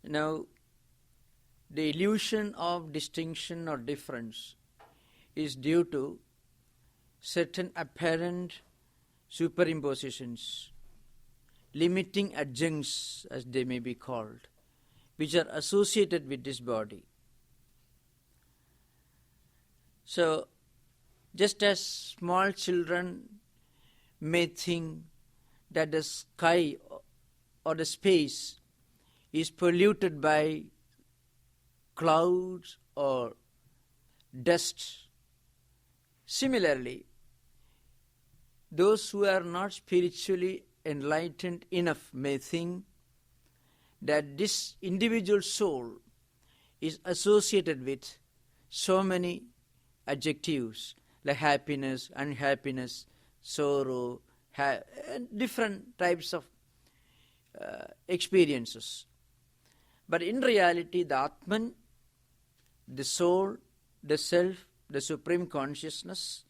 Now, the illusion of distinction or difference is due to certain apparent superimpositions, limiting adjuncts as they may be called, which are associated with this body. So, just as small children may think that the sky or the space is polluted by clouds or dust, similarly, those who are not spiritually enlightened enough may think that this individual soul is associated with so many adjectives like happiness, unhappiness, sorrow, and different types of experiences. But in reality, the Atman, the soul, the self, the supreme consciousness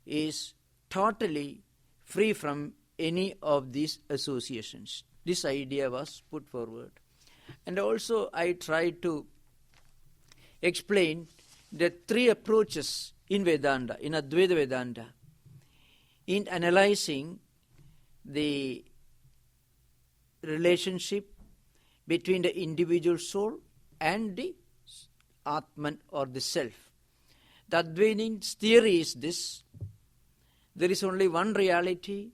is totally free from any of these associations. This idea was put forward. And also I tried to explain the three approaches in Vedanta, in Advaita Vedanta, in analyzing the relationship between the individual soul and the Atman or the self. The Advaitin theory is this: there is only one reality,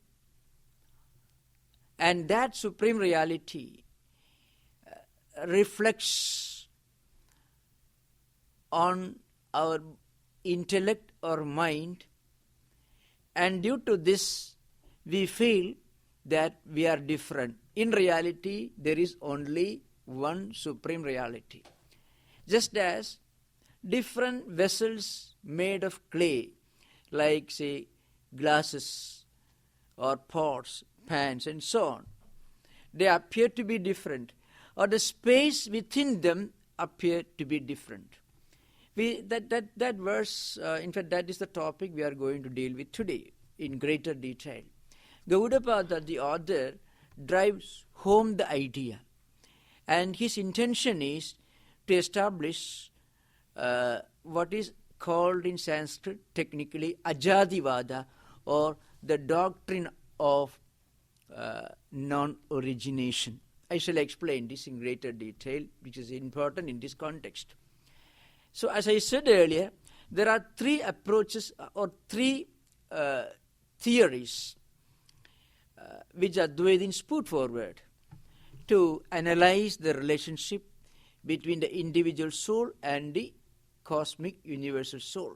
and that supreme reality reflects on our intellect or mind, and due to this we feel that we are different. In reality, there is only one supreme reality. Just as different vessels made of clay, like say glasses or pots, pans and so on, they appear to be different, or the space within them appear to be different. That verse, in fact, that is the topic we are going to deal with today in greater detail. Gaudapada, the author, drives home the idea, and his intention is to establish what is called in Sanskrit technically Ajadivada, or the doctrine of non-origination. I shall explain this in greater detail, which is important in this context. So as I said earlier, there are three approaches or three theories which Advaitins put forward to analyze the relationship between the individual soul and the cosmic universal soul,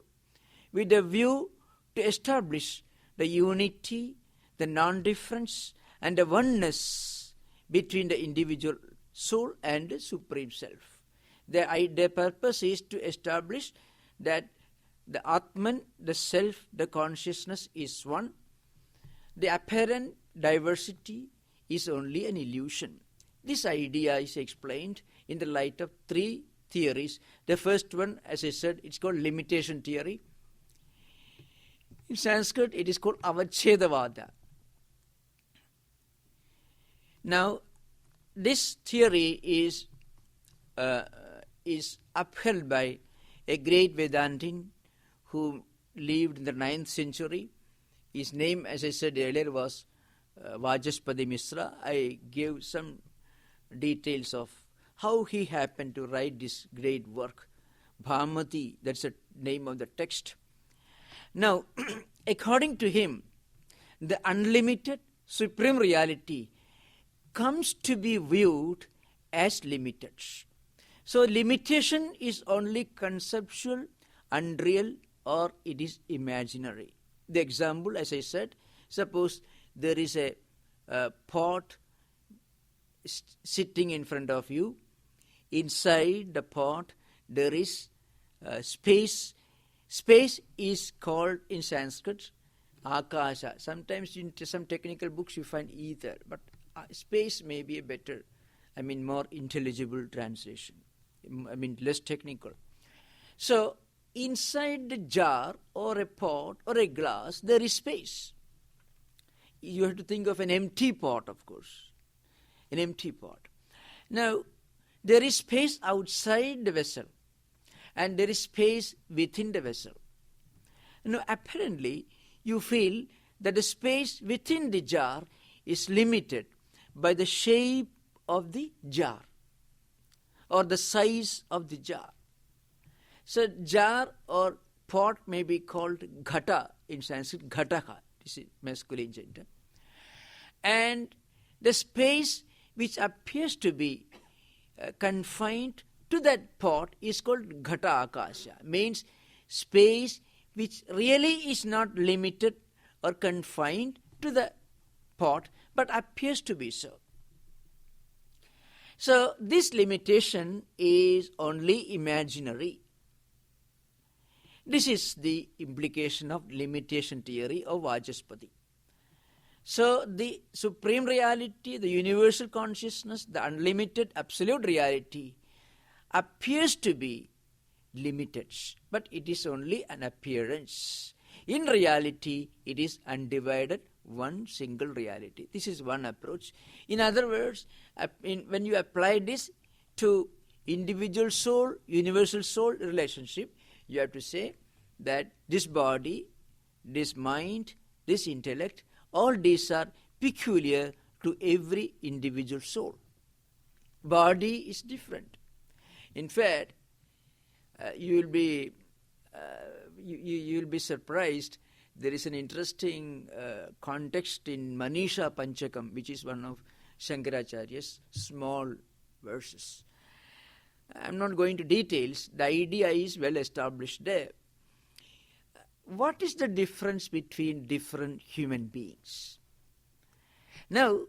with a view to establish the unity, the non-difference, and the oneness between the individual soul and the Supreme Self. Their purpose is to establish that the Atman, the Self, the consciousness is one. The apparent diversity is only an illusion. This idea is explained in the light of three theories. The first one, as I said, it's called limitation theory. In Sanskrit, it is called Avachedavada. Now, this theory is upheld by a great Vedantin who lived in the 9th century. His name, as I said earlier, was Vajaspati Misra. I gave some details of how he happened to write this great work. Bhamati, that's the name of the text. Now, according to him, the unlimited supreme reality comes to be viewed as limited. So limitation is only conceptual, unreal, or it is imaginary. The example, as I said, suppose there is a pot sitting in front of you. Inside the pot there is space. Space is called in Sanskrit Akasha. Sometimes in some technical books you find ether, but space may be a better, more intelligible translation. Less technical. So inside the jar or a pot or a glass there is space. You have to think of an empty pot, of course. An empty pot. Now, there is space outside the vessel and there is space within the vessel. Now, apparently, you feel that the space within the jar is limited by the shape of the jar or the size of the jar. So, jar or pot may be called ghata in Sanskrit, ghataka, this is masculine gender. And the space which appears to be confined to that pot is called ghata akasha, means space which really is not limited or confined to the pot but appears to be so. So this limitation is only imaginary. This is the implication of limitation theory of Vachaspati. So the supreme reality, the universal consciousness, the unlimited absolute reality appears to be limited, but it is only an appearance. In reality, it is undivided, one single reality. This is one approach. In other words, when you apply this to individual soul, universal soul relationship, you have to say that this body, this mind, this intellect, all these are peculiar to every individual soul. Body is different. In fact, you will be surprised. There is an interesting context in Manisha Panchakam, which is one of Shankaracharya's small verses. I am not going to details. The idea is well established there. What is the difference between different human beings? Now,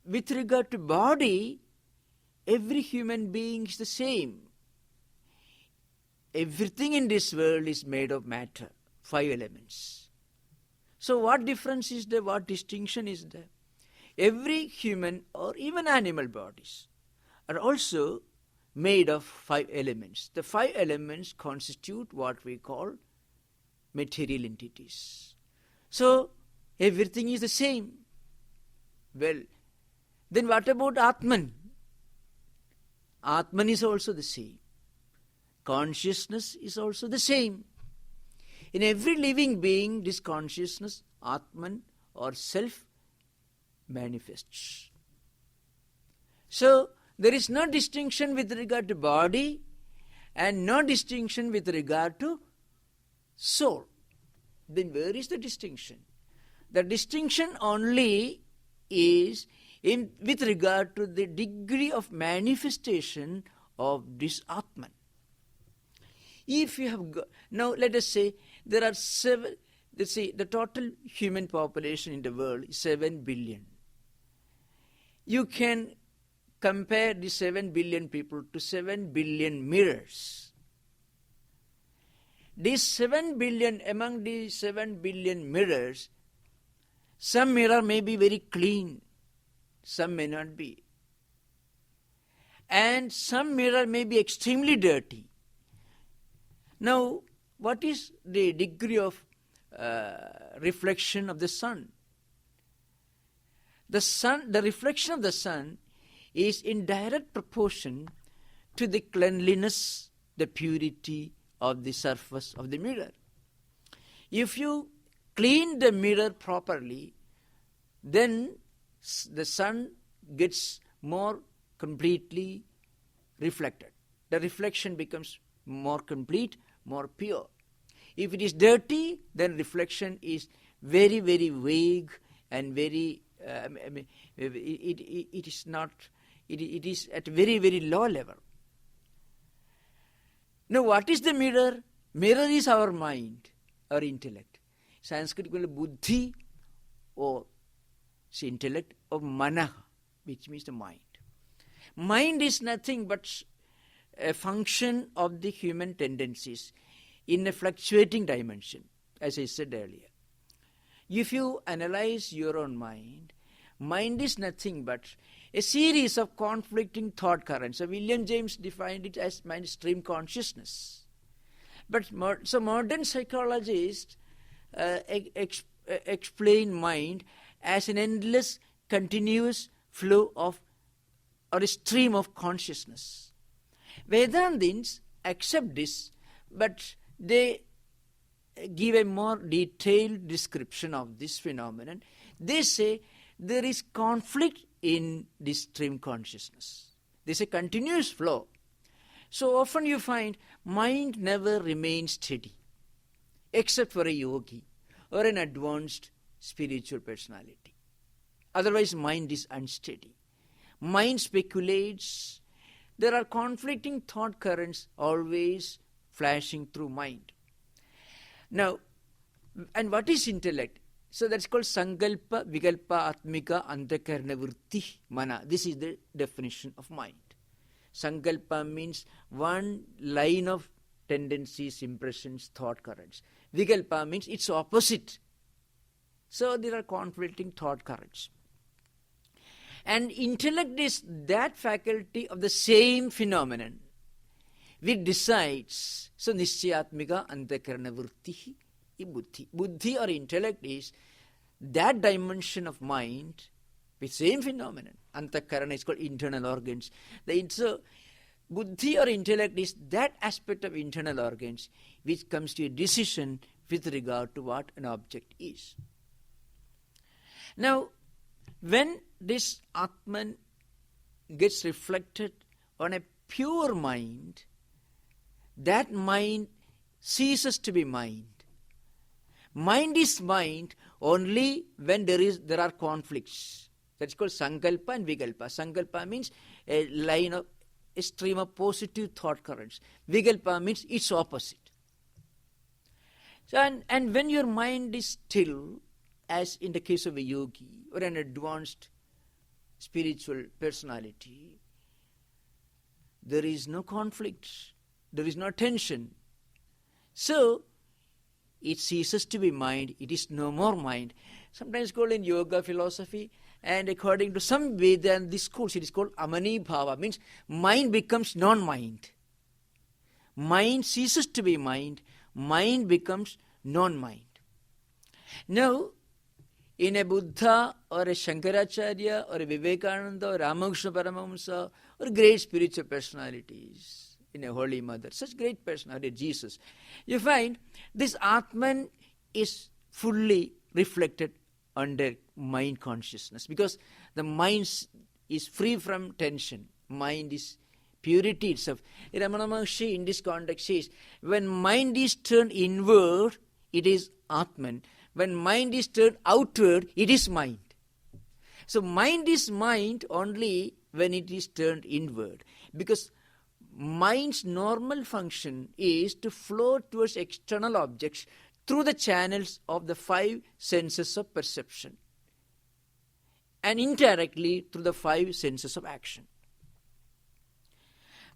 with regard to body, every human being is the same. Everything in this world is made of matter, 5 elements. So what difference is there? What distinction is there? Every human or even animal bodies are also made of 5 elements. The 5 elements constitute what we call material entities. So everything is the same. Well, then what about Atman? Atman is also the same. Consciousness is also the same. In every living being, this consciousness, Atman or self, manifests. So there is no distinction with regard to body and no distinction with regard to soul. Then where is the distinction? The distinction only is with regard to the degree of manifestation of this Atman. If you have now let us say there are 7, let's say the total human population in the world is 7 billion. You can compare the 7 billion people to 7 billion mirrors. These 7 billion, among these 7 billion mirrors, some mirror may be very clean, some may not be. And some mirror may be extremely dirty. Now, what is the degree of reflection of the sun? The reflection of the sun is in direct proportion to the cleanliness, the purity of the surface of the mirror. If you clean the mirror properly, then the sun gets more completely reflected. The reflection becomes more complete, more pure. If it is dirty, then reflection is very, very vague and very, it is not, it is at very, very low level. Now, what is the mirror? Mirror is our mind, our intellect. Sanskrit called buddhi or intellect or mana, which means the mind. Mind is nothing but a function of the human tendencies in a fluctuating dimension, as I said earlier. If you analyze your own mind, mind is nothing but a series of conflicting thought currents. So William James defined it as mind stream consciousness. But so modern psychologists explain mind as an endless, continuous flow of or a stream of consciousness. Vedantins accept this, but they give a more detailed description of this phenomenon. They say there is conflict in this stream consciousness. There's a continuous flow. So often you find mind never remains steady, except for a yogi or an advanced spiritual personality. Otherwise, mind is unsteady. Mind speculates. There are conflicting thought currents always flashing through mind. Now, and what is intellect? So that's called Sankalpa, Vikalpa, Atmika, Antakarana, Vritti, Mana. This is the definition of mind. Sankalpa means one line of tendencies, impressions, thought currents. Vikalpa means its opposite. So there are conflicting thought currents. And intellect is that faculty of the same phenomenon which decides. So Nischayatmika, Antakarana, Vritti, Buddhi. Buddhi or intellect is that dimension of mind with same phenomenon. Antakarana is called internal organs. So Buddhi or intellect is that aspect of internal organs which comes to a decision with regard to what an object is. Now, when this Atman gets reflected on a pure mind, that mind ceases to be mind. Mind is mind only when there are conflicts. That's called Sankalpa and Vikalpa. Sankalpa means a line of a stream of positive thought currents. Vikalpa means its opposite. So, and when your mind is still, as in the case of a yogi or an advanced spiritual personality, there is no conflict, there is no tension. So, it ceases to be mind, it is no more mind. Sometimes called in yoga philosophy, and according to some Vedantic schools, it is called Amani Bhava, means mind becomes non-mind. Mind ceases to be mind becomes non-mind. Now, in a Buddha or a Shankaracharya or a Vivekananda or Ramakrishna Paramahamsa or great spiritual personalities, in a Holy Mother, such great personality, Jesus, you find this Atman is fully reflected under mind consciousness, because the mind is free from tension. Mind is purity itself. Ramana Maharshi in this context says, when mind is turned inward, it is Atman. When mind is turned outward, it is mind. So mind is mind only when it is turned inward, because mind's normal function is to flow towards external objects through the channels of the five senses of perception and indirectly through the five senses of action.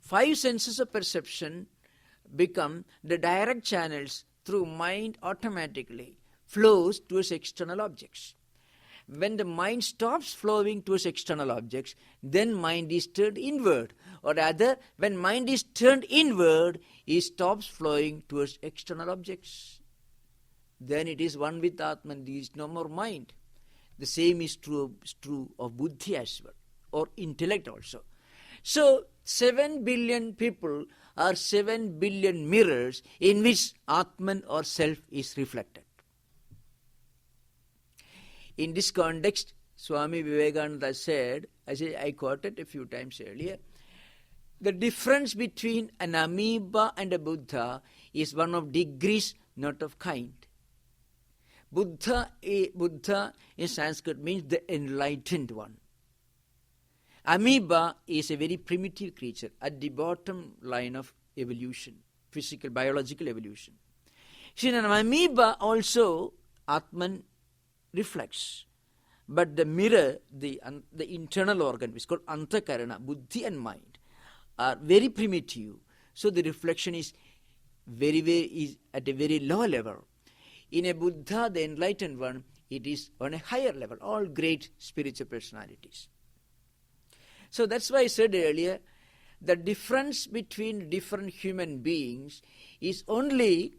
Five senses of perception become the direct channels through mind automatically flows towards external objects. When the mind stops flowing towards external objects, then mind is turned inward. Or rather, when mind is turned inward, it stops flowing towards external objects. Then it is one with Atman, there is no more mind. The same is true of Buddhi as well, or intellect also. So, 7 billion people are 7 billion mirrors in which Atman or self is reflected. In this context, Swami Vivekananda said, as I quoted a few times earlier, the difference between an amoeba and a Buddha is one of degrees, not of kind. Buddha in Sanskrit means the enlightened one. Amoeba is a very primitive creature at the bottom line of evolution, physical, biological evolution. See, in an amoeba also, Atman reflects. But the mirror, the internal organ, which is called Antakarana, Buddhi and mind, are very primitive. So the reflection is is at a very low level. In a Buddha, the enlightened one, it is on a higher level, all great spiritual personalities. So that's why I said earlier, the difference between different human beings is only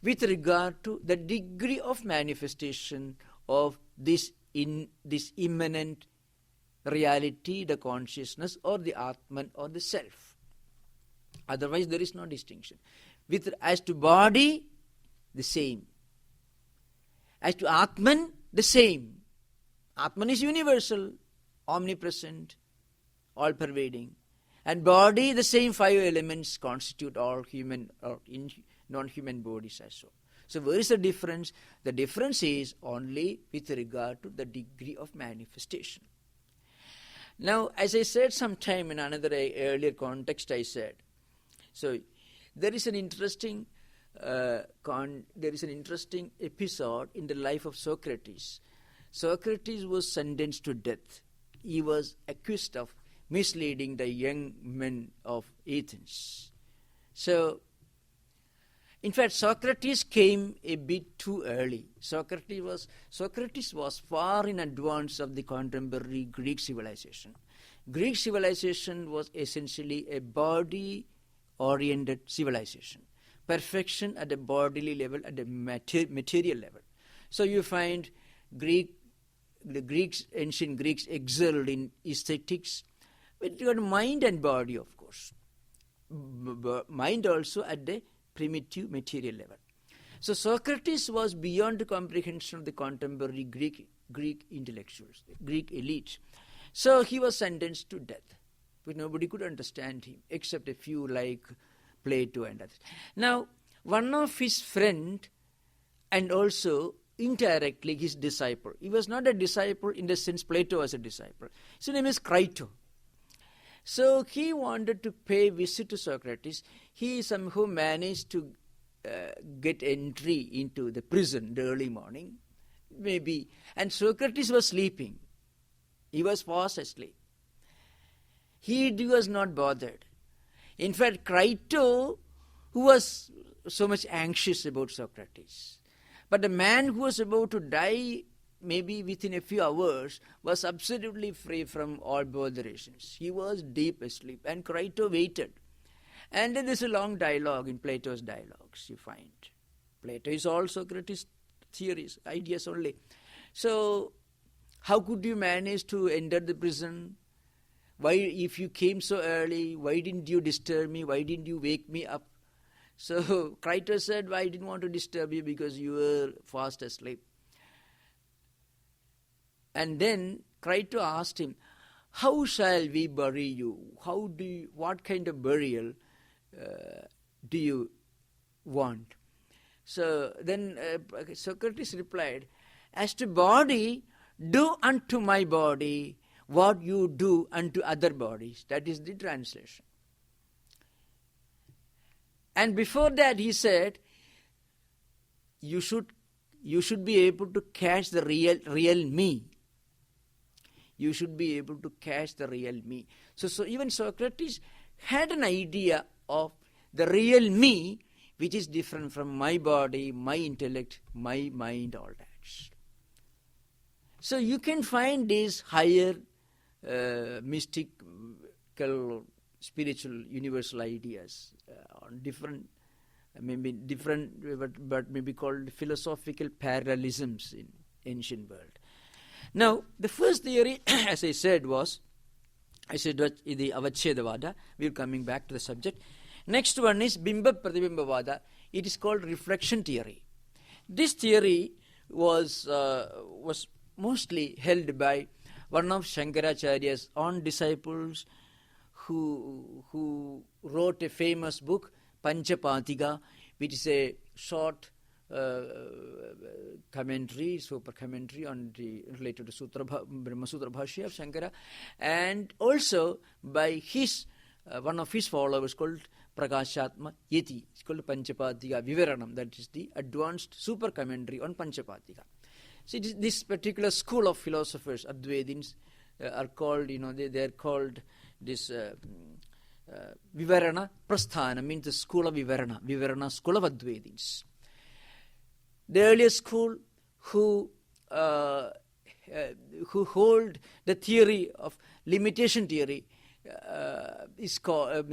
with regard to the degree of manifestation of this immanent reality, the consciousness, or the Atman, or the self. Otherwise, there is no distinction. As to body, the same. As to Atman, the same. Atman is universal, omnipresent, all-pervading. And body, the same 5 elements constitute all human or non-human bodies as well. So where is the difference? The difference is only with regard to the degree of manifestation. Now, as I said sometime in another earlier context, I said, so there is an interesting episode in the life of Socrates. Socrates was sentenced to death. He was accused of misleading the young men of Athens. So, in fact, Socrates came a bit too early. Socrates was far in advance of the contemporary Greek civilization. Greek civilization was essentially a body-oriented civilization. Perfection at a bodily level, at a material level. So you find ancient Greeks excelled in aesthetics, with regard to mind and body, of course. Mind also at the primitive material level. So Socrates was beyond the comprehension of the contemporary Greek intellectuals, Greek elite. So he was sentenced to death, but nobody could understand him except a few like Plato and others. Now, one of his friend and also indirectly his disciple. He was not a disciple in the sense Plato was a disciple. His name is Crito. So he wanted to pay visit to Socrates. He somehow managed to get entry into the prison the early morning, maybe. And Socrates was sleeping. He was fast asleep. He was not bothered. In fact, Crito, who was so much anxious about Socrates, but the man who was about to die maybe within a few hours was absolutely free from all botherations. He was deep asleep, and Crito waited. And then there's a long dialogue in Plato's dialogues, you find. Plato is all Socrates' theories, ideas only. So, how could you manage to enter the prison? Why, if you came so early, why didn't you disturb me? Why didn't you wake me up? So, Crito said, I didn't want to disturb you because you were fast asleep. And then Crito asked him, how shall we bury you? What kind of burial do you want? So then Socrates replied, as to body, do unto my body what you do unto other bodies. That is the translation. And before that he said, you should be able to catch the real me. You should be able to catch the real me. So even Socrates had an idea of the real me, which is different from my body, my intellect, my mind, all that. So you can find these higher mystical, spiritual, universal ideas on different, but maybe called philosophical parallelisms in ancient world. Now, the first theory, as I said, was the Avachedavada. We are coming back to the subject. Next one is Bimba Pratibimba. It is called reflection theory. This theory was mostly held by one of Shankaracharya's own disciples who wrote a famous book, Panchapatika, which is a short super commentary on related to Brahma Sutra Bhashya of Shankara, and also by his one of his followers called Prakashatma Yeti. It's called Panchapatika Vivaranam. That is the advanced super commentary on Panchapatika. See, this particular school of philosophers, Advaitins, are called, they are called this Vivarana Prasthana, means the school of Vivarana school of Advaitins. The earlier school who hold the theory of limitation theory is called.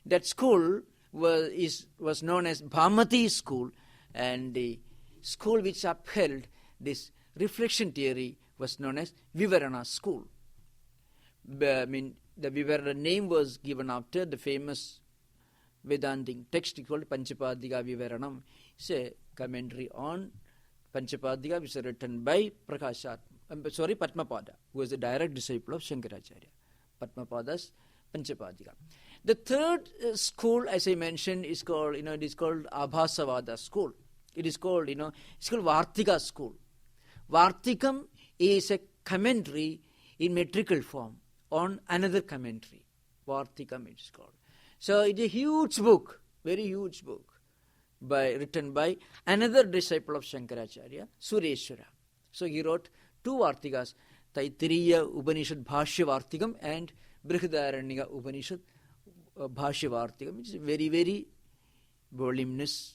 That school was known as Bhamati school, and the school which upheld this reflection theory was known as Vivarana school. the Vivekananda name was given after the famous Vedantic text called Panchapadika Vivaranam. It's a commentary on Panchapadika, which is written by Padmapada, who was the direct disciple of Shankaracharya. Padmapada's Panchapadika. The third school, as I mentioned, is called, it is called Abhasavada school. It is called, it's called Vartika school. Vartikam is a commentary in metrical form on another commentary. Vartikam it is called. So it is a huge book, very huge book, written by another disciple of Shankaracharya, Sureshwara. So he wrote two Vartikas, Taittiriya Upanishad Bhashya Vartikam and Brihadaranyaka Upanishad Bhashya Vartikam. It's a very, very voluminous,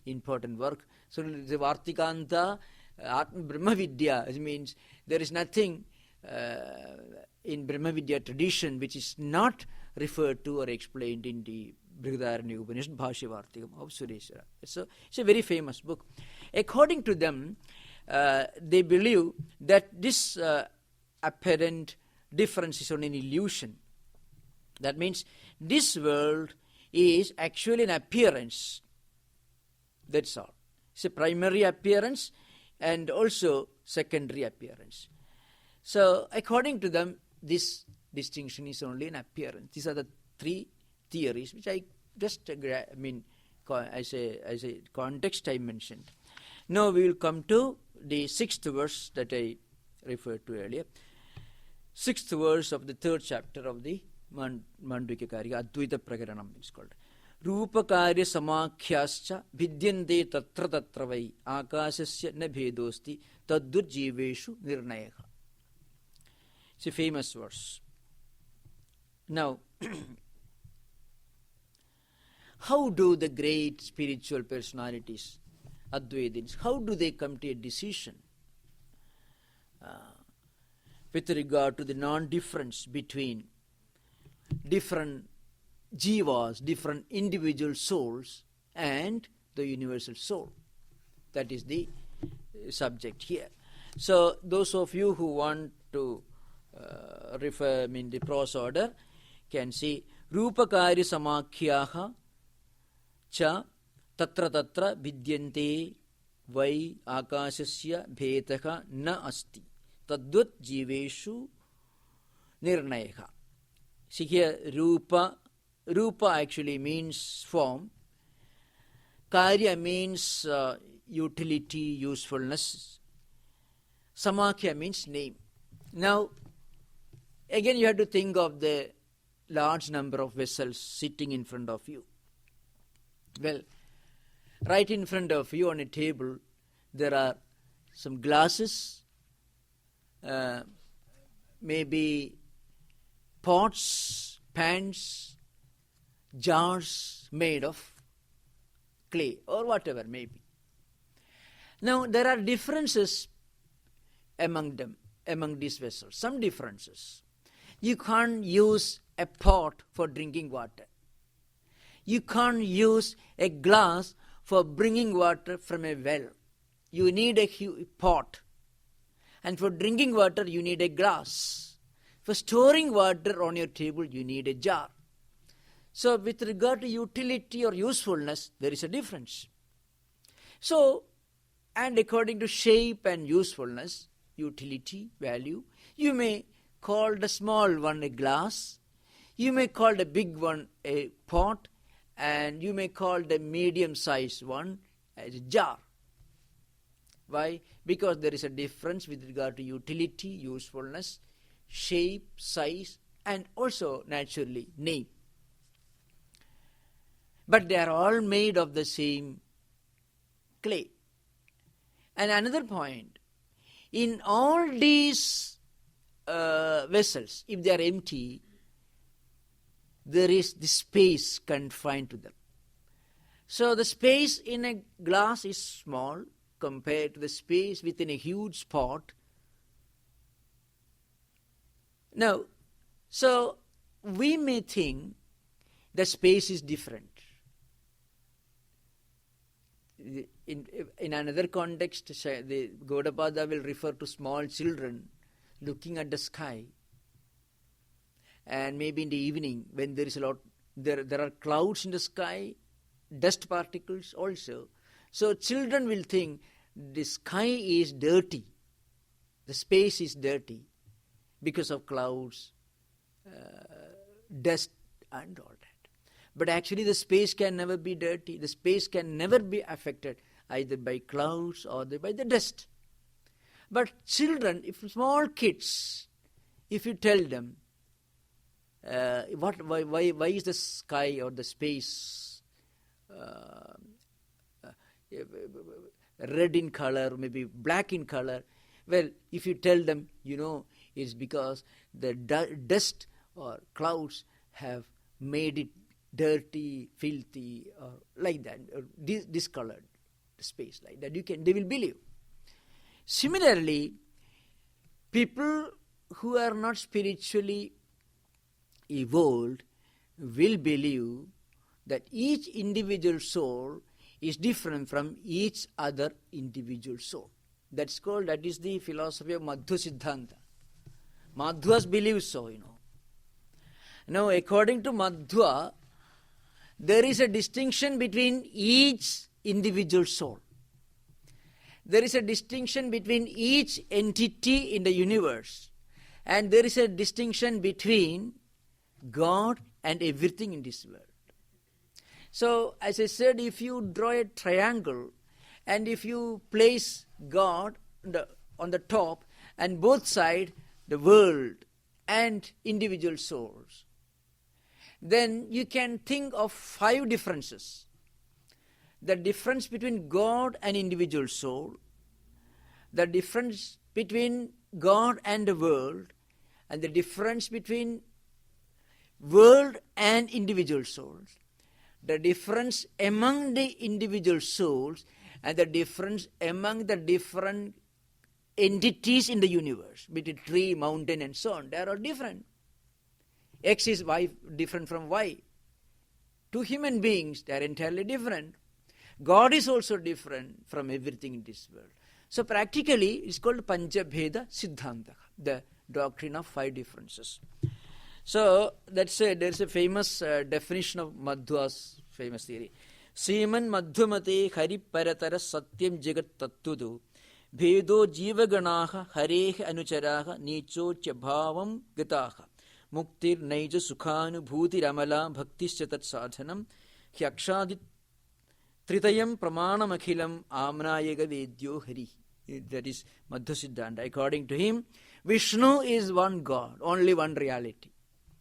important work. So the Vartikanta Atma Brahma Vidya, it means there is nothing in Brahma Vidya tradition which is not referred to or explained in the Brihadaranyaka Upanishad Bhashya Vartikam of Sureshwara. So it's a very famous book. According to them, they believe that this apparent difference is only an illusion. That means this world is actually an appearance. That's all. It's a primary appearance and also secondary appearance. So according to them, this distinction is only an appearance. These are the three theories which I just as a context I mentioned. Now we will come to the sixth verse that I referred to earlier. Sixth verse of the third chapter of the Mandukya Karika, Advaita Prakaranam is called. Rupakarya samakhyascha vidyante tatra tatra vai akasasya na bhedosti tadurjiveshu nirnayaha. It's a famous verse. Now, how do the great spiritual personalities, Advaitins, how do they come to a decision with regard to the non-difference between different jivas, different individual souls, and the universal soul? That is the subject here. So, those of you who want to refer in the prose order can see Rupakarya Samakhyaha cha tatra tatra vidyante vai akasasya bhetaka na asti tadvat jiveshu nirnayaha. See here, Rupa actually means form. Karya means utility, usefulness. Samakhya means name. Now, again you have to think of the large number of vessels sitting in front of you. Well, right in front of you on a table, there are some glasses, maybe pots, pans, jars made of clay or whatever maybe. Now, there are differences among them, among these vessels, some differences. You can't use a pot for drinking water. You can't use a glass for bringing water from a well. You need a pot. And for drinking water, you need a glass. For storing water on your table, you need a jar. So, with regard to utility or usefulness, there is a difference. So, and according to shape and usefulness, utility, value, you may call the small one a glass, you may call the big one a pot, and you may call the medium-sized one as a jar. Why? Because there is a difference with regard to utility, usefulness, shape, size, and also, naturally, name. But they are all made of the same clay. And another point, in all these vessels, if they are empty, there is the space confined to them. So the space in a glass is small compared to the space within a huge pot. Now, so we may think the space is different. In another context, the Gaudapada will refer to small children looking at the sky. and maybe in the evening when there is a lot, there are clouds in the sky, dust particles also. So children will think the sky is dirty, the space is dirty because of clouds, dust and all that. But actually the space can never be dirty, the space can never be affected either by clouds or by the dust. But children, if small kids, if you tell them, why is the sky or the space red in color, maybe black in color? Well, if you tell them, it's because the dust or clouds have made it dirty, filthy, or like that, or discolored space like that, they will believe. Similarly, people who are not spiritually evolved will believe that each individual soul is different from each other individual soul. That is the philosophy of Madhva Siddhanta. Madhvas believe so, Now, according to Madhva, there is a distinction between each individual soul. There is a distinction between each entity in the universe. And there is a distinction between God and everything in this world. So, as I said, if you draw a triangle and if you place God on the top and both sides the world and individual souls, then you can think of 5 differences. The difference between God and individual soul, the difference between God and the world, and the difference between world and individual souls, the difference among the individual souls, and the difference among the different entities in the universe, between tree, mountain, and so on. They are all different. X is Y, different from Y. 2 human beings, they are entirely different. God is also different from everything in this world. So practically, it's called Panchabheda Siddhanta, the doctrine of 5 differences. So that's there's a famous definition of Madhva's famous theory. Sriman Madhvamate Hari Paratara Satyam Jagat Tattudu Bhedo Jivaganaha Hareh Anucharaha Nicho Chabhavam Gataha Muktir Naija Sukhanu Bhuti Ramala Bhaktischatat Sadhanam Hyakshadit Tritayam Pramanam Akhilam Amnayaga Vedyo Hari. That is Madhva Siddhanta. According to him, Vishnu is one God, only one reality.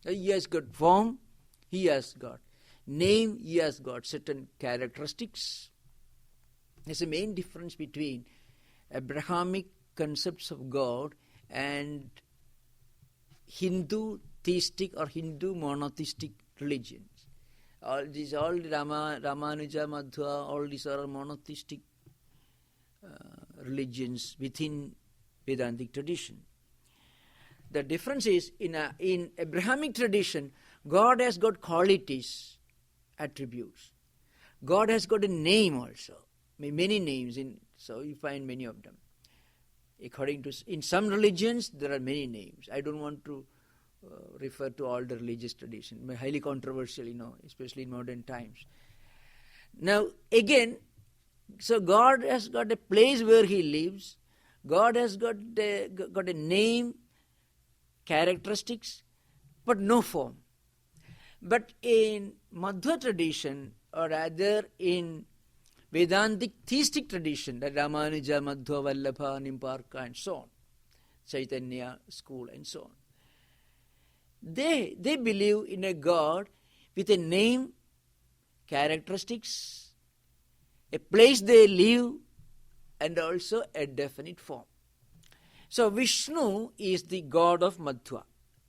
He has got form, he has got name, he has got certain characteristics. There's a main difference between Abrahamic concepts of God and Hindu theistic or Hindu monotheistic religions. All Ramanuja, Madhva, all these are monotheistic religions within Vedantic tradition. The difference is, in Abrahamic tradition, God has got qualities, attributes. God has got a name also, many names, so you find many of them. In some religions, there are many names. I don't want to refer to all the religious traditions, highly controversial, especially in modern times. Now, again, so God has got a place where he lives. God has got a name, characteristics, but no form. But in Madhva tradition, or rather in Vedantic theistic tradition, the Ramanuja, Madhva, Vallabha, Nimparka, and so on, Chaitanya school and so on, they believe in a God with a name, characteristics, a place they live, and also a definite form. So Vishnu is the God of Madhva.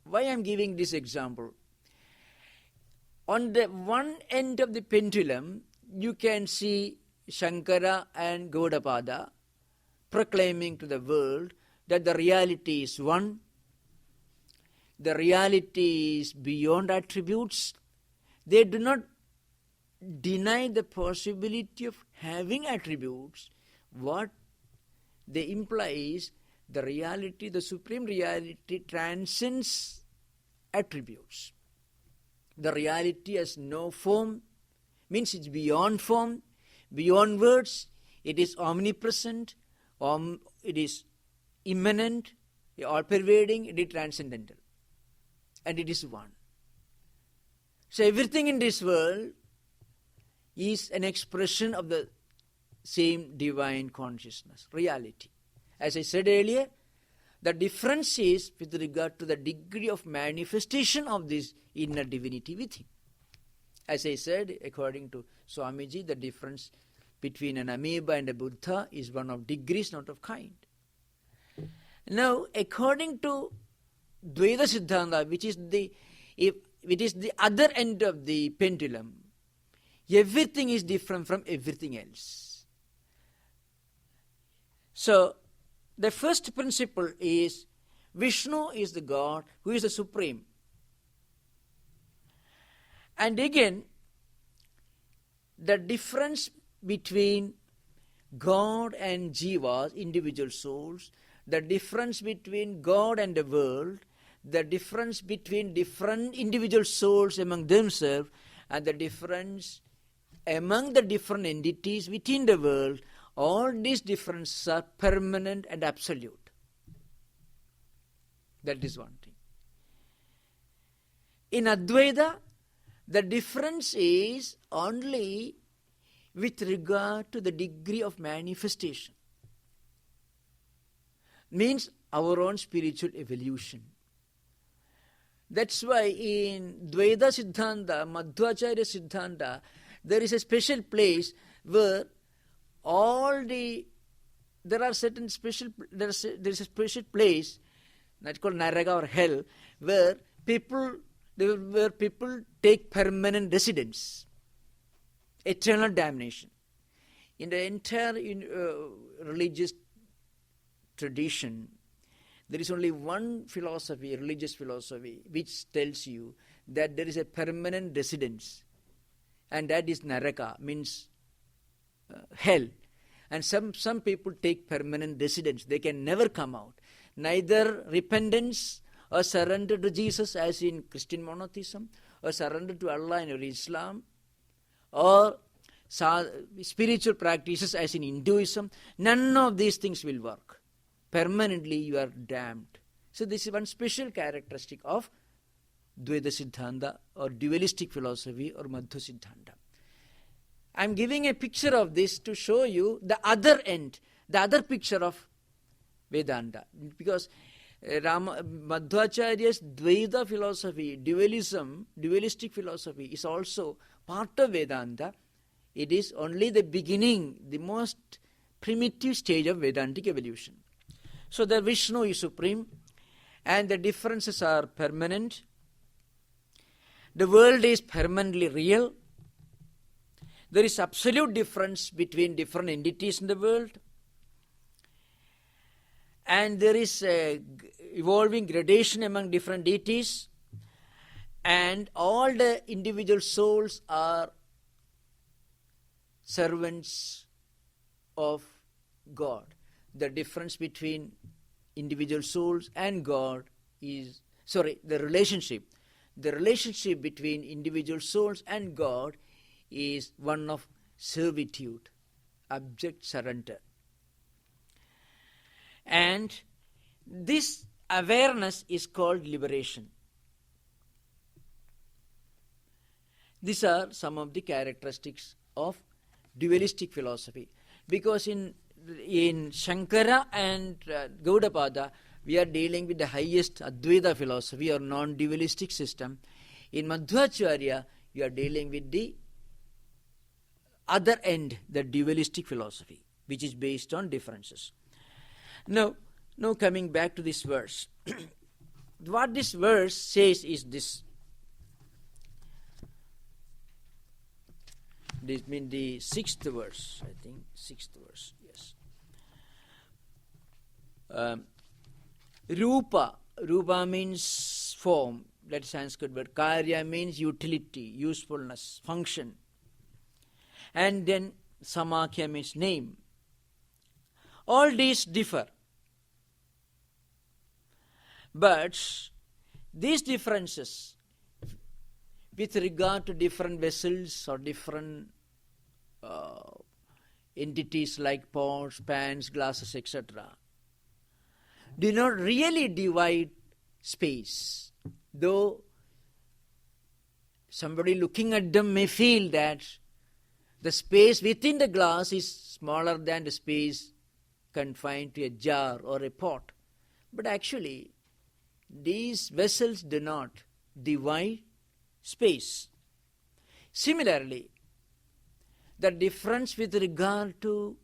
Why I am giving this example? On the one end of the pendulum, you can see Shankara and Gaudapada proclaiming to the world that the reality is one, the reality is beyond attributes. They do not deny the possibility of having attributes. What they imply is the reality, the supreme reality, transcends attributes. The reality has no form, means it's beyond form, beyond words, it is omnipresent, it is immanent, all-pervading, it is transcendental, and it is one. So everything in this world is an expression of the same divine consciousness, reality. As I said earlier, the difference is with regard to the degree of manifestation of this inner divinity within. As I said, according to Swamiji, the difference between an amoeba and a Buddha is one of degrees, not of kind. Now, according to Dvaita Siddhanta, which is the other end of the pendulum, everything is different from everything else. So, the first principle is Vishnu is the God who is the supreme. And again, the difference between God and Jivas, individual souls, the difference between God and the world, the difference between different individual souls among themselves, and the difference among the different entities within the world, all these differences are permanent and absolute. That is one thing. In Advaita, the difference is only with regard to the degree of manifestation. Means our own spiritual evolution. That's why in Dvaita Siddhanta, Madhvacharya Siddhanta, there is a special place where there is a special place that's called Naraka or hell, where people take permanent residence, eternal damnation. In the entire religious tradition, there is only one philosophy, religious philosophy, which tells you that there is a permanent residence, and that is Naraka, means hell. And some people take permanent residence. They can never come out. Neither repentance or surrender to Jesus, as in Christian monotheism, or surrender to Allah in Islam, or spiritual practices as in Hinduism. None of these things will work. Permanently you are damned. So this is one special characteristic of Dvaita Siddhanta or dualistic philosophy or Madhva Siddhanta. I am giving a picture of this to show you the other end, the other picture of Vedanta. Because Madhvacharya's Dvaita philosophy, dualistic philosophy is also part of Vedanta. It is only the beginning, the most primitive stage of Vedantic evolution. So the Vishnu is supreme and the differences are permanent. The world is permanently real. There is absolute difference between different entities in the world. And there is a evolving gradation among different deities. And all the individual souls are servants of God. The difference between individual souls and God is, the relationship between individual souls and God is one of servitude, abject surrender. And this awareness is called liberation. These are some of the characteristics of dualistic philosophy. Because in Shankara and Gaudapada, we are dealing with the highest Advaita philosophy or non-dualistic system. In Madhvacharya, we are dealing with the other end, the dualistic philosophy, which is based on differences. Now coming back to this verse. What this verse says is this. This means the sixth verse, I think. Sixth verse, yes. Rupa means form. That's Sanskrit word. Karya means utility, usefulness, function. And then Samakhya means name. All these differ. But these differences with regard to different vessels or different entities like pots, pans, glasses, etc., do not really divide space, though somebody looking at them may feel that the space within the glass is smaller than the space confined to a jar or a pot. But actually, these vessels do not divide space. Similarly, the difference with regard to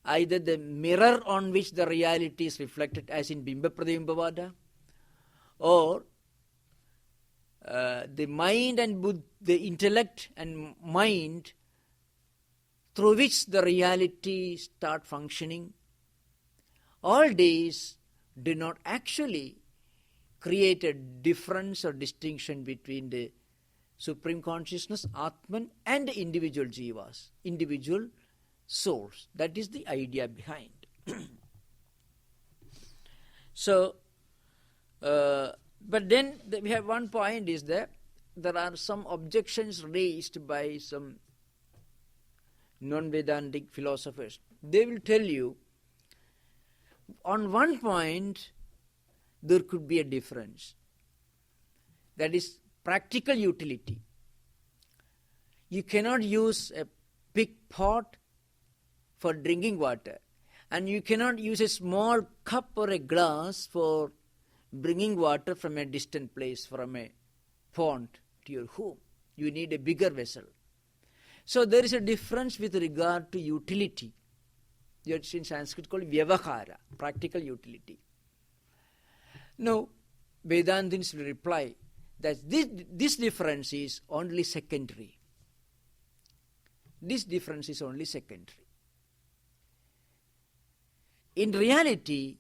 either the mirror on which the reality is reflected, as in Bimba Pratibimba, or the mind and the intellect and mind through which the reality start functioning, all these do not actually create a difference or distinction between the Supreme Consciousness, Atman, and the individual jivas, individual souls. That is the idea behind. So, but then we have one point is that there are some objections raised by some non-Vedantic philosophers. They will tell you, on one point, there could be a difference. That is practical utility. You cannot use a big pot for drinking water, and you cannot use a small cup or a glass for bringing water from a distant place, from a pond to your home. You need a bigger vessel. So there is a difference with regard to utility. It's in Sanskrit called vyavahara, practical utility. Now, Vedantins will reply that this difference is only secondary. This difference is only secondary. In reality,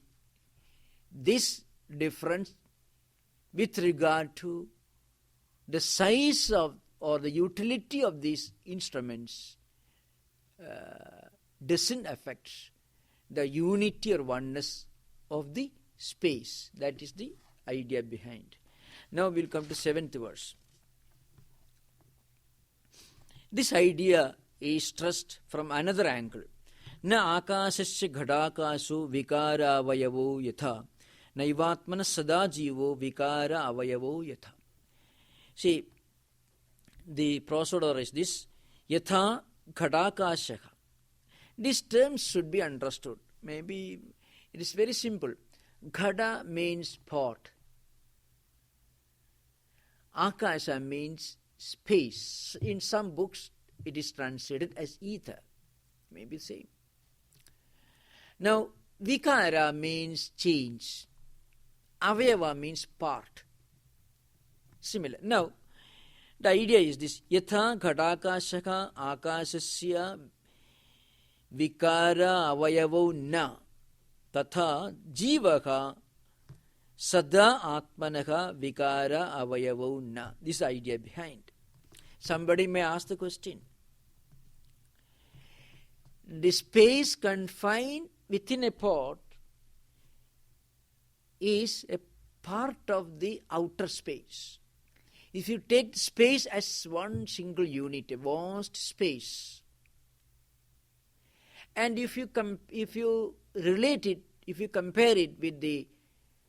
this difference with regard to the size of or the utility of these instruments doesn't affect the unity or oneness of the space. That is the idea behind. Now we'll come to 7th verse. This idea is stressed from another angle. Na akasasya ghadakasu vikara avayavo yatha naivatmana sada jivo vikara avayavo yatha. See, the prosodor is this, yatha ghadakasya. These terms should be understood. Maybe it is very simple. Ghada means pot. Akasha means space. In some books it is translated as ether. Maybe same. Now, vikara means change. Avayava means part. Similar. Now, the idea is this. Yatha ghadakashaka akasasya vikara avayavo na tatha jivaka sada atmanaha vikara avayavo na. This is the idea behind. Somebody may ask the question. The space confined within a pot is a part of the outer space. If you take space as one single unit, a vast space, and if you relate it, if you compare it with the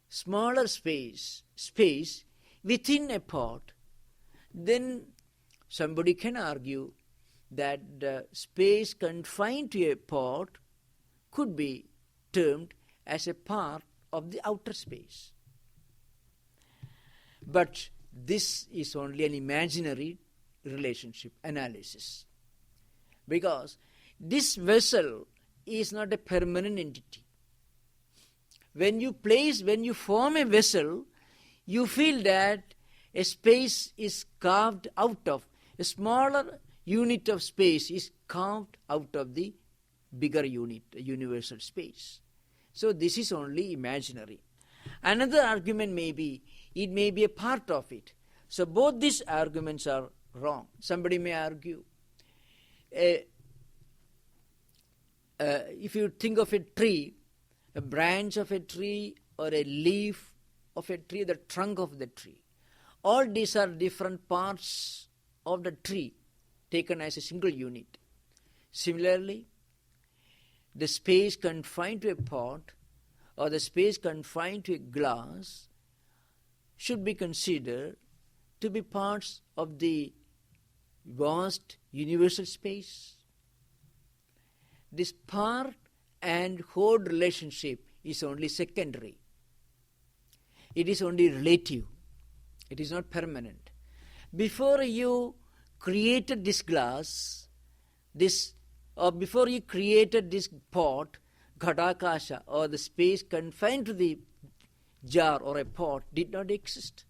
smaller space within a pot, then somebody can argue that the space confined to a pot could be termed as a part of the outer space. But this is only an imaginary relationship analysis, because this vessel is not a permanent entity. When you form a vessel, you feel that a space is carved out of, a smaller unit of space is carved out of the bigger unit, universal space. So this is only imaginary. Another argument may be, it may be a part of it. So both these arguments are wrong. Somebody may argue, if you think of a tree, a branch of a tree or a leaf of a tree, the trunk of the tree. All these are different parts of the tree taken as a single unit. Similarly, the space confined to a pot or the space confined to a glass should be considered to be parts of the vast universal space. This part and whole relationship is only secondary. It is only relative. It is not permanent. Before you created this glass, before you created this pot, Gaudapada, or the space confined to the jar or a pot, did not exist.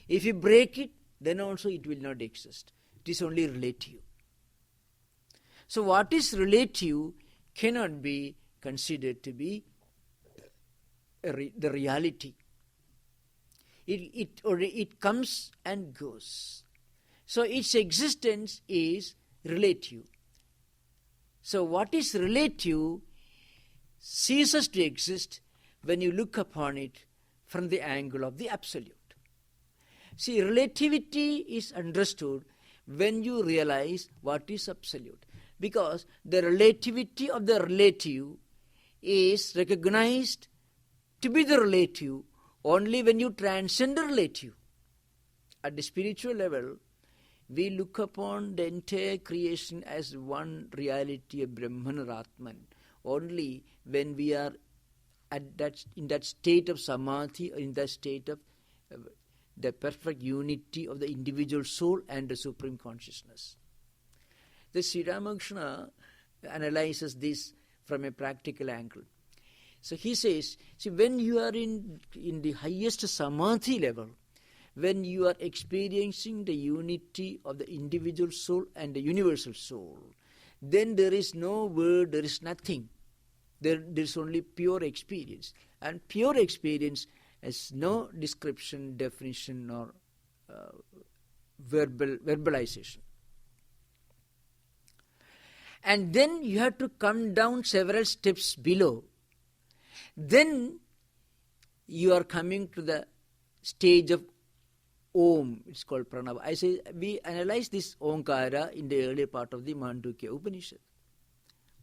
If you break it, then also it will not exist. It is only relative. So what is relative cannot be considered to be the reality. It comes and goes. So its existence is relative. So what is relative ceases to exist when you look upon it from the angle of the absolute. See, relativity is understood when you realize what is absolute. Because the relativity of the relative is recognized to be the relative only when you transcend the relative. At the spiritual level, we look upon the entire creation as one reality, a Brahman or Atman, only when we are in that state of samadhi, or in that state of the perfect unity of the individual soul and the supreme consciousness. The Sri Ramakrishna analyzes this from a practical angle. So he says, see, when you are in the highest samadhi level, when you are experiencing the unity of the individual soul and the universal soul, then there is no word, there is nothing. There is only pure experience. And pure experience has no description, definition, or verbalization. And then you have to come down several steps below. Then you are coming to the stage of Om. It's called Pranava. I say we analyze this Omkara in the earlier part of the Mandukya Upanishad.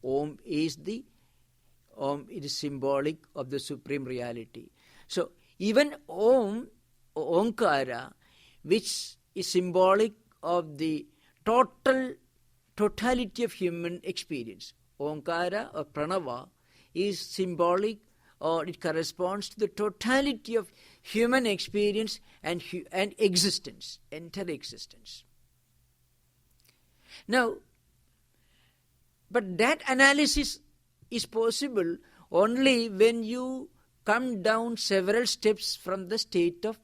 Om is it is symbolic of the supreme reality. So even Omkara, which is symbolic of the totality of human experience. Omkara or Pranava is symbolic, or it corresponds to the totality of human experience and existence, entire existence. Now, but that analysis is possible only when you come down several steps from the state of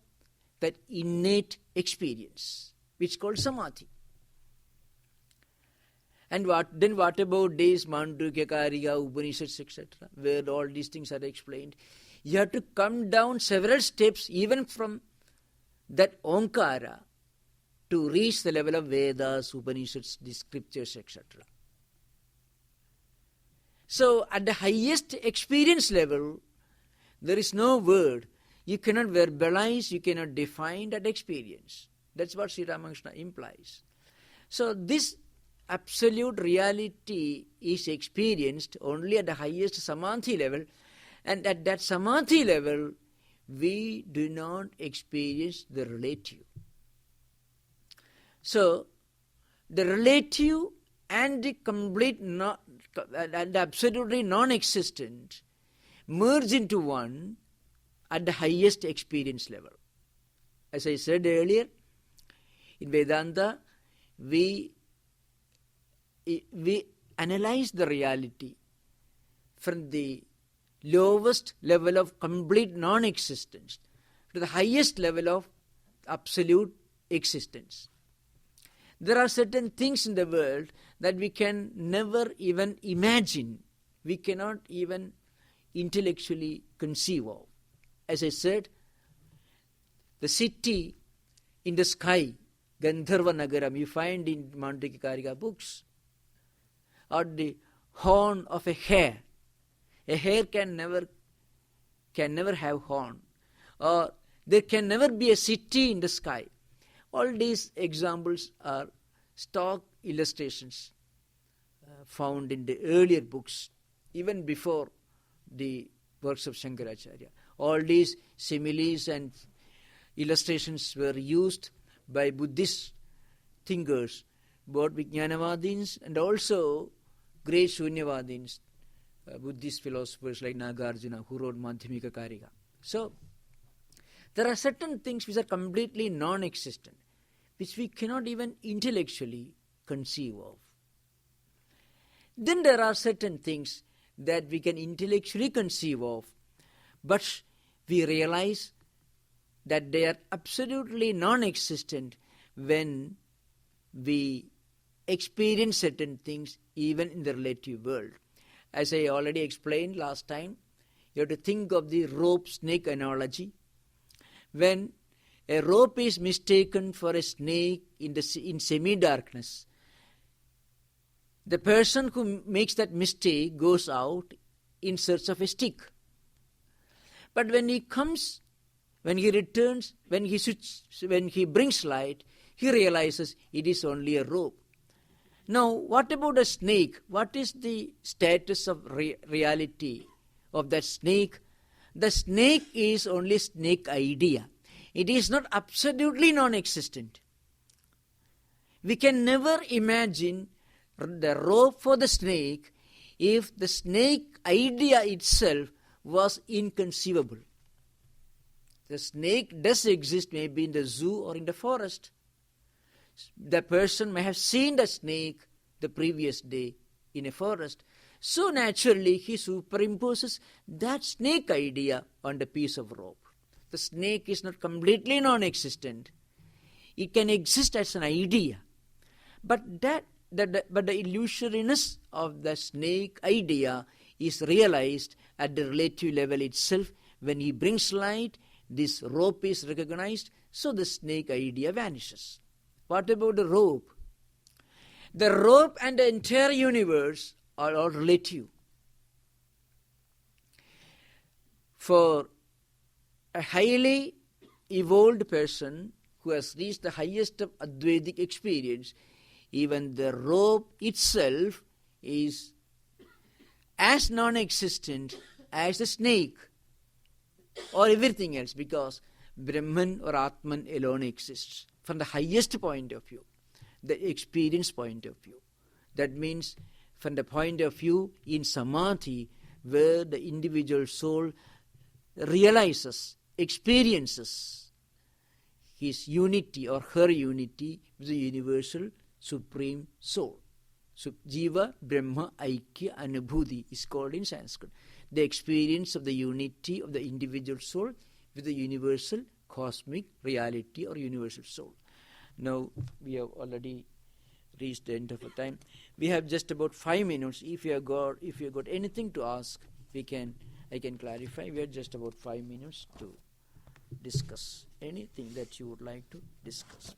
that innate experience, which is called samadhi. And what about these Mandukya, Karika, Upanishads, etc., where all these things are explained? You have to come down several steps even from that Omkara to reach the level of Vedas, Upanishads, the scriptures, etc. So at the highest experience level, there is no word. You cannot verbalize, you cannot define that experience. That's what Sri Ramakrishna implies. So this absolute reality is experienced only at the highest samadhi level, and at that samadhi level we do not experience the relative. So the relative and the complete and absolutely non-existent merge into one at the highest experience level. As I said earlier, in Vedanta we analyze the reality from the lowest level of complete non-existence to the highest level of absolute existence. There are certain things in the world that we can never even imagine, we cannot even intellectually conceive of. As I said, the city in the sky, Gandharva Nagaram, you find in Mandukya Karika books, or the horn of a hare. A hare can never have horn. Or There can never be a city in the sky. All these examples are stock illustrations found in the earlier books, even before the works of Shankaracharya. All these similes and illustrations were used by Buddhist thinkers, both Vijnanavadins and also great Shunyavadins, Buddhist philosophers like Nagarjuna, who wrote Madhyamika Karika. So, there are certain things which are completely non-existent, which we cannot even intellectually conceive of. Then there are certain things that we can intellectually conceive of, but we realize that they are absolutely non-existent when we experience certain things even in the relative world. As I already explained last time, you have to think of the rope-snake analogy. When a rope is mistaken for a snake in semi-darkness, the person who makes that mistake goes out in search of a stick. But when he comes, when he returns, when he brings light, he realizes it is only a rope. Now, what about a snake? What is the status of reality of that snake? The snake is only snake idea. It is not absolutely non-existent. We can never imagine the rope for the snake if the snake idea itself was inconceivable. The snake does exist maybe in the zoo or in the forest. The person may have seen the snake the previous day in a forest. So naturally he superimposes that snake idea on the piece of rope. The snake is not completely non-existent. It can exist as an idea. But the illusoriness of the snake idea is realized at the relative level itself. When he brings light, this rope is recognized, so the snake idea vanishes. What about the rope? The rope and the entire universe are all relative. For a highly evolved person who has reached the highest of Advaitic experience, even the rope itself is as non-existent as the snake or everything else, because Brahman or Atman alone exists. From the highest point of view, the experience point of view. That means from the point of view in Samadhi, where the individual soul realizes, experiences his unity or her unity with the universal supreme soul. Jiva Brahma Aikya Anubhuti is called in Sanskrit. The experience of the unity of the individual soul with the universal cosmic reality or universal soul. Now we have already reached the end of the time. We have just about 5 minutes. If you have got anything to ask, I can clarify. We have just about 5 minutes to discuss anything that you would like to discuss.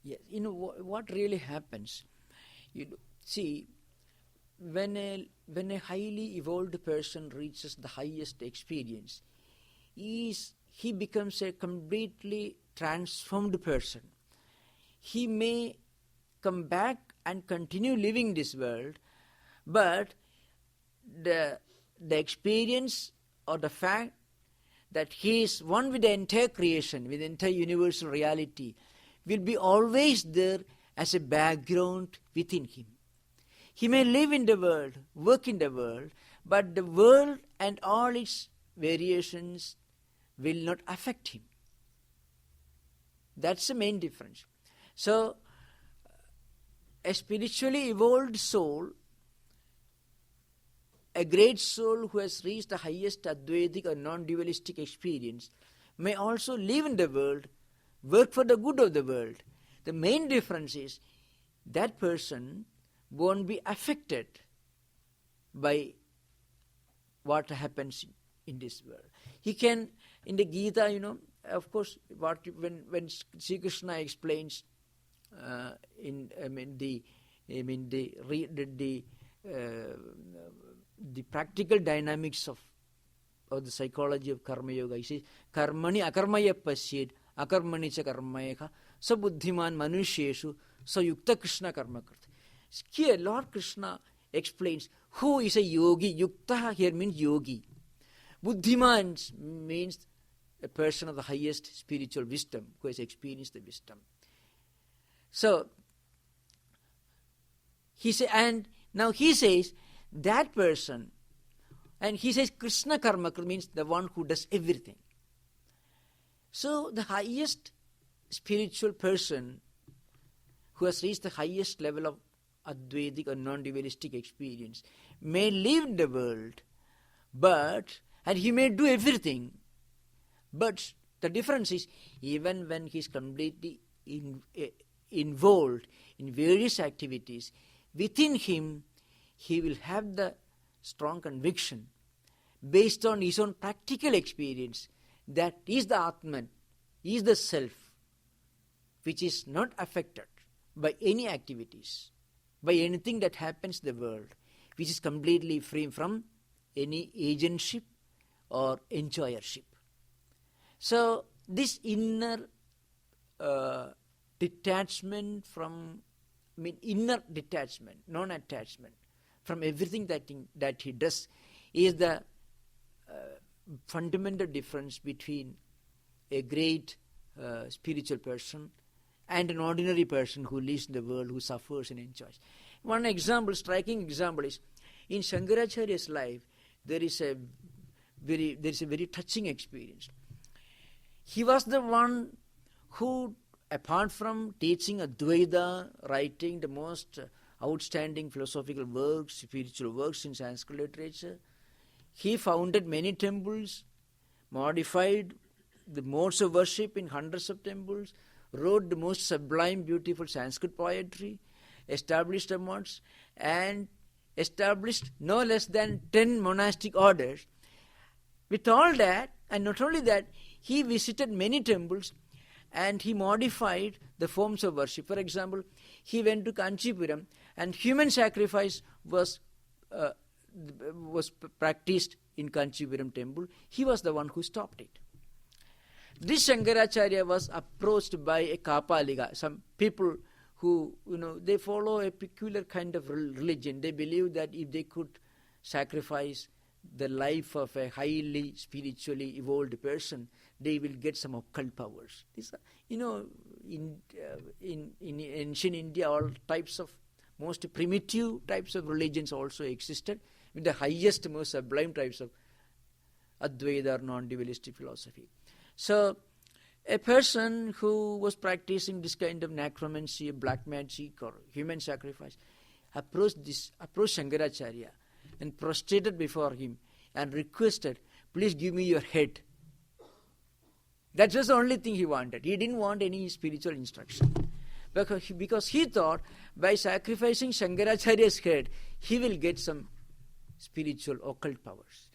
Yes, what really happens? See, when a highly evolved person reaches the highest experience, he becomes a completely transformed person. He may come back and continue living this world, but the experience or the fact that he is one with the entire creation, with the entire universal reality, will be always there as a background within him. He may live in the world, work in the world, but the world and all its variations will not affect him. That's the main difference. So, a spiritually evolved soul, a great soul who has reached the highest Advaitic or non-dualistic experience, may also live in the world, work for the good of the world. The main difference is that person won't be affected by what happens in this world. He can, in the Gita, of course, when Sri Krishna explains the practical dynamics of the psychology of karma yoga, he says, karmani akarmaya pasyed akarmani cha karmayaka sa buddhiman manusheshu sa yukta Krishna karma karta. Here Lord Krishna explains who is a yogi. Yukta here means yogi. Buddhiman means a person of the highest spiritual wisdom, who has experienced the wisdom. So he says that person, and he says Krishna karma means the one who does everything. So the highest spiritual person who has reached the highest level of Advaitic or non-dualistic experience may live in the world, and he may do everything, but the difference is, even when he is completely involved in various activities, within him he will have the strong conviction based on his own practical experience that is the Atman, is the self, which is not affected by any activities, by anything that happens in the world, which is completely free from any agentship or enjoyership. So this inner detachment inner detachment, non-attachment from everything that he does is the fundamental difference between a great spiritual person and an ordinary person who lives in the world, who suffers and enjoys. One example, striking example, is in Shankaracharya's life there is a very touching experience. He was the one who, apart from teaching Advaita, writing the most outstanding philosophical works, spiritual works in Sanskrit literature, he founded many temples, modified the modes of worship in hundreds of temples, wrote the most sublime, beautiful Sanskrit poetry, established a mosque, and established no less than 10 monastic orders. With all that, and not only that, he visited many temples and he modified the forms of worship. For example, he went to Kanchipuram and human sacrifice was practiced in Kanchipuram temple. He was the one who stopped it. This Shankaracharya was approached by a Kapalika, some people who, they follow a peculiar kind of religion. They believe that if they could sacrifice the life of a highly spiritually evolved person, they will get some occult powers. These are, in ancient India, all types of most primitive types of religions also existed, with the highest, most sublime types of Advaita or non-dualistic philosophy. So, a person who was practicing this kind of necromancy, black magic, or human sacrifice, approached Shankaracharya and prostrated before him and requested, "Please give me your head." That was the only thing he wanted. He didn't want any spiritual instruction. Because he thought by sacrificing Shankaracharya's head, he will get some spiritual occult powers.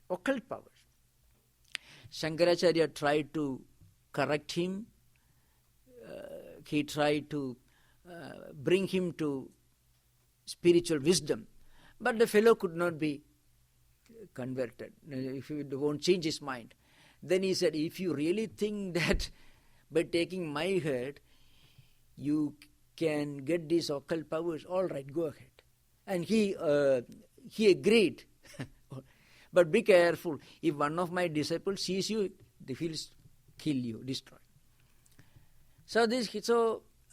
Shankaracharya tried to correct him. He tried to bring him to spiritual wisdom. But the fellow could not be converted. If he won't change his mind. Then he said, "If you really think that by taking my head you can get these occult powers, all right, go ahead." And he agreed. But be careful. If one of my disciples sees you, they will kill you, destroy. So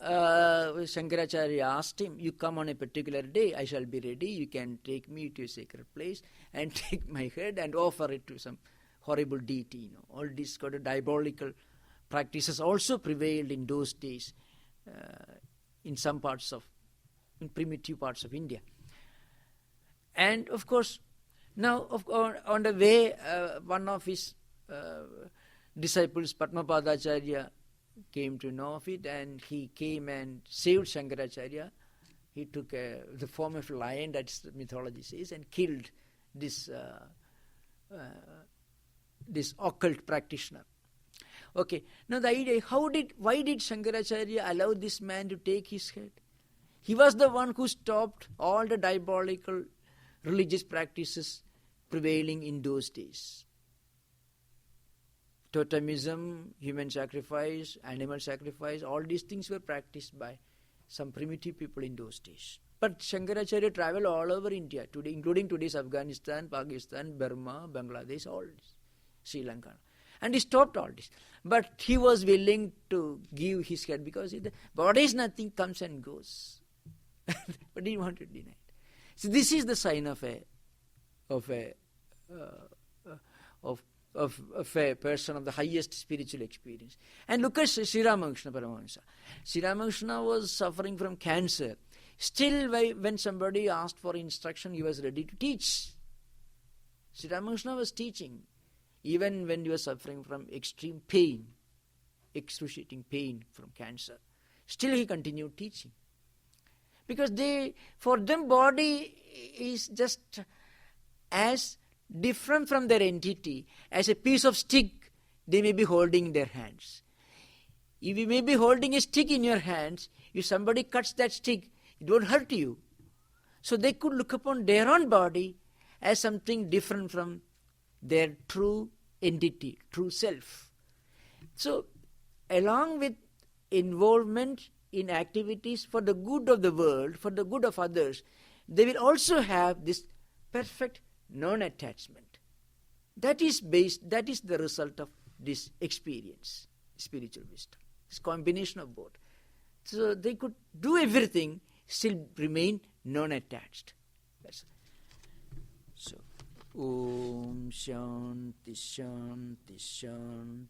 Shankaracharya asked him, "You come on a particular day, I shall be ready. You can take me to a sacred place and take my head and offer it to some horrible deity." All these kind of diabolical practices also prevailed in those days in primitive parts of India. And of course, now on the way, one of his disciples, Padmapadacharya, came to know of it, and he came and saved Shankaracharya. He took the form of a lion, that's the mythology says, and killed this occult practitioner. Okay, now the idea, why did Shankaracharya allow this man to take his head? He was the one who stopped all the diabolical religious practices prevailing in those days. Totemism, human sacrifice, animal sacrifice, all these things were practiced by some primitive people in those days. But Shankaracharya traveled all over India, today, including today's Afghanistan, Pakistan, Burma, Bangladesh, all this, Sri Lanka. And he stopped all this. But he was willing to give his head because the body is nothing, comes and goes. But he wanted to deny it. So this is the sign of a person of the highest spiritual experience. And look at Sri Ramakrishna Paramahansa. Sri Ramakrishna was suffering from cancer. Still, when somebody asked for instruction, he was ready to teach. Sri Ramakrishna was teaching, even when he was suffering from extreme pain, excruciating pain from cancer. Still, he continued teaching. Because for them, body is just as different from their entity as a piece of stick they may be holding in their hands. If you may be holding a stick in your hands, if somebody cuts that stick, it won't hurt you. So they could look upon their own body as something different from their true entity, true self. So, along with involvement in activities for the good of the world, for the good of others, they will also have this perfect non-attachment. That is the result of this experience, spiritual wisdom. This combination of both. So they could do everything, still remain non-attached. So, Om Shanti Shanti Shanti.